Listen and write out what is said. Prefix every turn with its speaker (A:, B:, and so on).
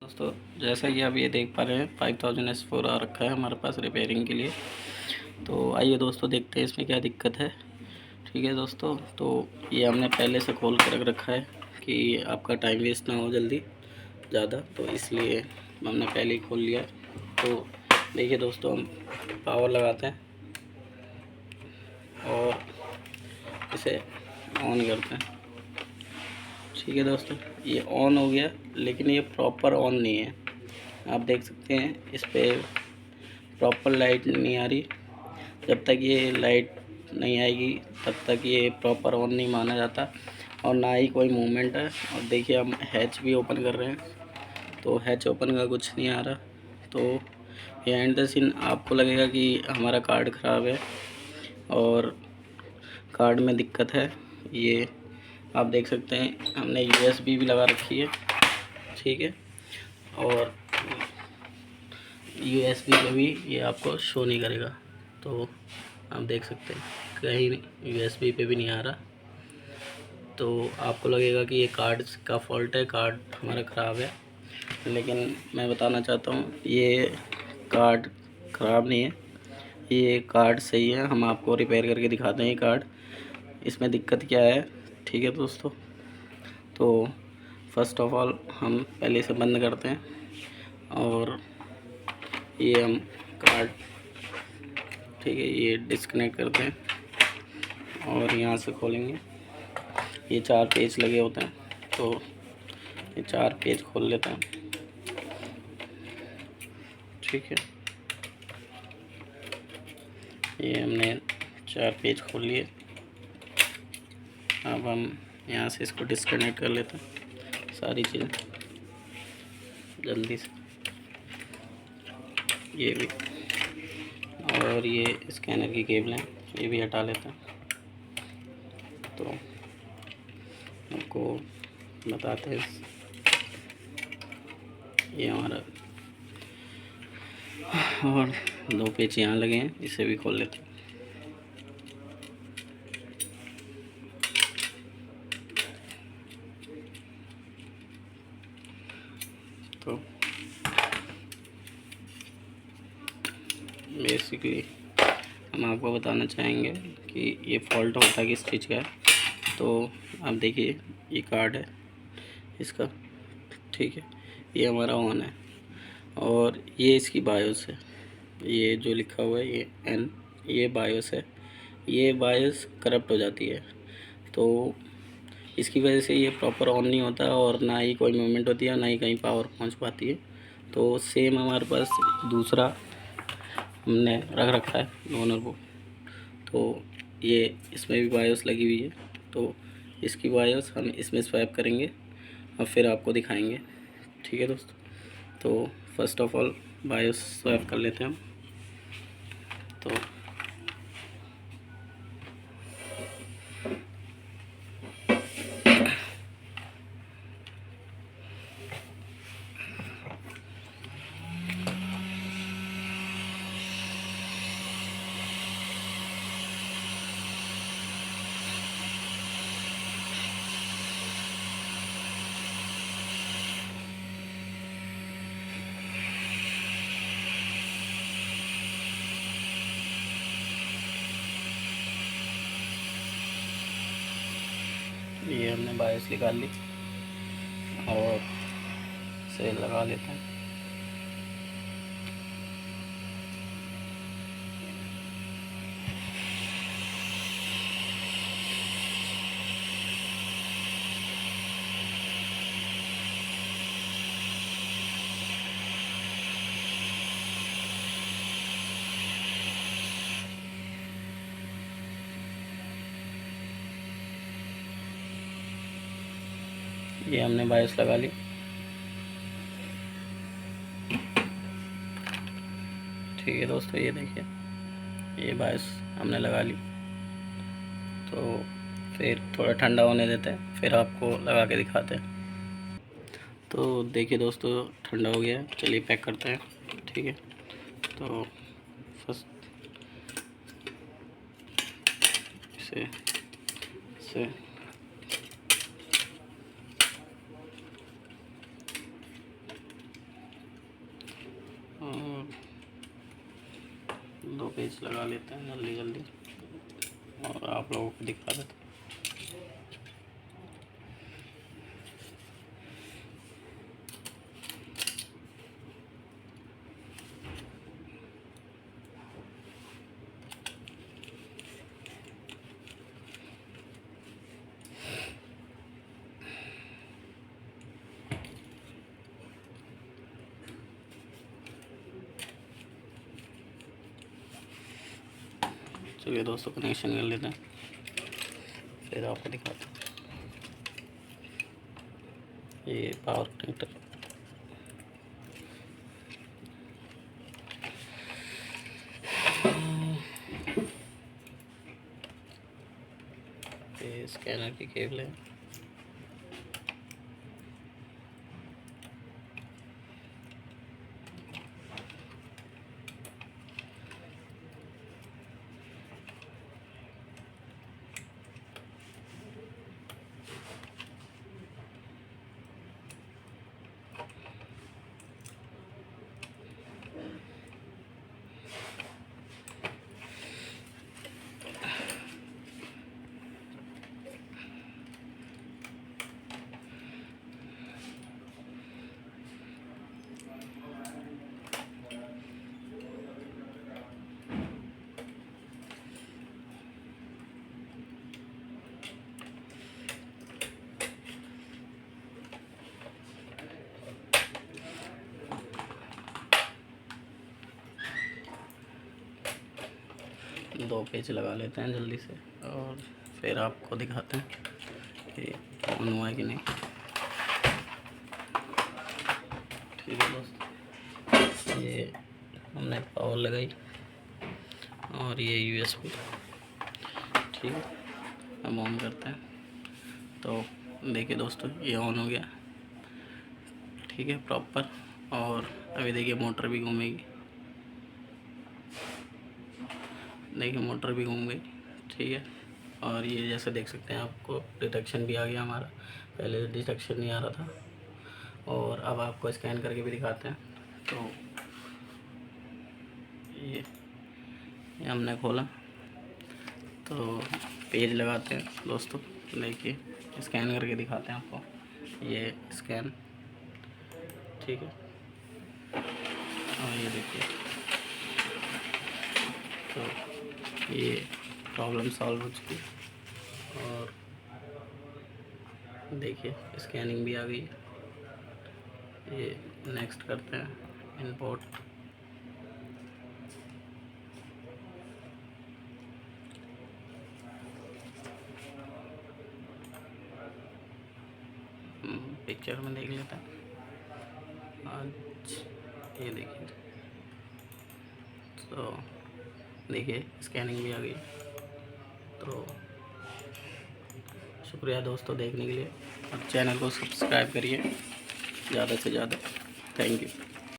A: दोस्तों, जैसा कि आप ये देख पा रहे हैं 5000S4 आ रखा है हमारे पास रिपेयरिंग के लिए। तो आइए दोस्तों देखते हैं इसमें क्या दिक्कत है। ठीक है दोस्तों, तो ये हमने पहले से खोल कर रख रखा है कि आपका टाइम वेस्ट ना हो जल्दी ज़्यादा, तो इसलिए हमने पहले ही खोल लिया। तो देखिए दोस्तों, हम पावर लगाते हैं और इसे ऑन करते हैं। ठीक है दोस्तों, ये ऑन हो गया, लेकिन ये प्रॉपर ऑन नहीं है। आप देख सकते हैं इस पर प्रॉपर लाइट नहीं आ रही। जब तक ये लाइट नहीं आएगी तब तक ये प्रॉपर ऑन नहीं माना जाता और ना ही कोई मूवमेंट है। और देखिए हम हैच भी ओपन कर रहे हैं तो हैच ओपन का कुछ नहीं आ रहा। तो ये एंड द सीन आपको लगेगा कि हमारा कार्ड ख़राब है और कार्ड में दिक्कत है। ये आप देख सकते हैं हमने यूएसबी भी लगा रखी है। ठीक है, और यूएसबी पे भी ये आपको शो नहीं करेगा। तो आप देख सकते हैं कहीं यूएसबी पे भी नहीं आ रहा। तो आपको लगेगा कि ये कार्ड का फॉल्ट है, कार्ड हमारा ख़राब है, लेकिन मैं बताना चाहता हूँ ये कार्ड ख़राब नहीं है, ये कार्ड सही है। हम आपको रिपेयर करके दिखाते हैं ये कार्ड, इसमें दिक्कत क्या है। ठीक है दोस्तों, तो फर्स्ट ऑफ ऑल हम पहले इसे बंद करते हैं और ये हम कार्ड, ठीक है, ये डिस्कनेक्ट करते हैं और यहाँ से खोलेंगे। ये 4 पेज लगे होते हैं, तो ये 4 पेज खोल लेते हैं। ठीक है, ये हमने 4 पेज खोल लिए। अब हम यहाँ से इसको डिस्कनेक्ट कर लेते हैं सारी चीज़ें जल्दी से। ये भी, और ये स्कैनर की केबल हैं, ये भी हटा लेते हैं। तो आपको बताते हैं, ये हमारा और 2 पेज यहाँ लगे हैं, इसे भी खोल लेते हैं। तो बेसिकली हम आपको बताना चाहेंगे कि ये फॉल्ट होता किस चीज़ का है। तो आप देखिए ये कार्ड है इसका, ठीक है, ये हमारा ऑन है और ये इसकी बायोस है। ये जो लिखा हुआ है ये एन, ये बायोस है। ये बायोस करप्ट हो जाती है, तो इसकी वजह से ये प्रॉपर ऑन नहीं होता और ना ही कोई मूवमेंट होती है, ना ही कहीं पावर पहुंच पाती है। तो सेम हमारे पास दूसरा हमने रख रखा है डोनर को, तो ये इसमें भी बायोस लगी हुई है। तो इसकी बायोस हम इसमें स्वैप करेंगे और फिर आपको दिखाएंगे। ठीक है दोस्तों, तो first of all BIOS swap कर लेते हैं हम। तो ये हमने बायोस निकाल ली और इसे लगा लेते हैं। ये हमने बायोस लगा ली। ठीक है दोस्तों, ये देखिए ये बायोस हमने लगा ली। तो फिर थोड़ा ठंडा होने देते हैं, फिर आपको लगा के दिखाते हैं। तो देखिए दोस्तों, ठंडा हो गया, चलिए पैक करते हैं। ठीक है, तो फर्स्ट इसे इसे 2 पेज लगा लेते हैं जल्दी जल्दी और आप लोगों को दिखा देते हैं। चलिए दोस्तों कनेक्शन कर लेते हैं, फिर आपको दिखाते हैं। ये पावर कनेक्टर ये स्कैनर की केबल है। दो पेज लगा लेते हैं जल्दी से और फिर आपको दिखाते हैं कि ऑन हुआ है कि नहीं। ठीक है दोस्तों, ये हमने पावर लगाई और ये USB। ठीक है, अब ऑन करते हैं तो देखिए दोस्तों ये ऑन हो गया। ठीक है प्रॉपर, और अभी देखिए मोटर भी घूमेगी। देखिए मोटर भी घूम गई। ठीक है, और ये जैसे देख सकते हैं आपको डिटेक्शन भी आ गया हमारा, पहले डिटेक्शन नहीं आ रहा था। और अब आपको स्कैन करके भी दिखाते हैं। तो ये हमने खोला तो पेज लगाते हैं दोस्तों। देखिए स्कैन करके दिखाते हैं आपको, ये स्कैन। ठीक है, और ये देखिए तो ये प्रॉब्लम सॉल्व हो चुकी और देखिए स्कैनिंग भी आ गई। ये नेक्स्ट करते हैं इंपोर्ट। पिक्चर में देख लेते हैं आज। ये देखिए तो देखिए स्कैनिंग भी आ गई। तो शुक्रिया दोस्तों देखने के लिए, और चैनल को सब्सक्राइब करिए ज़्यादा से ज़्यादा। Thank you.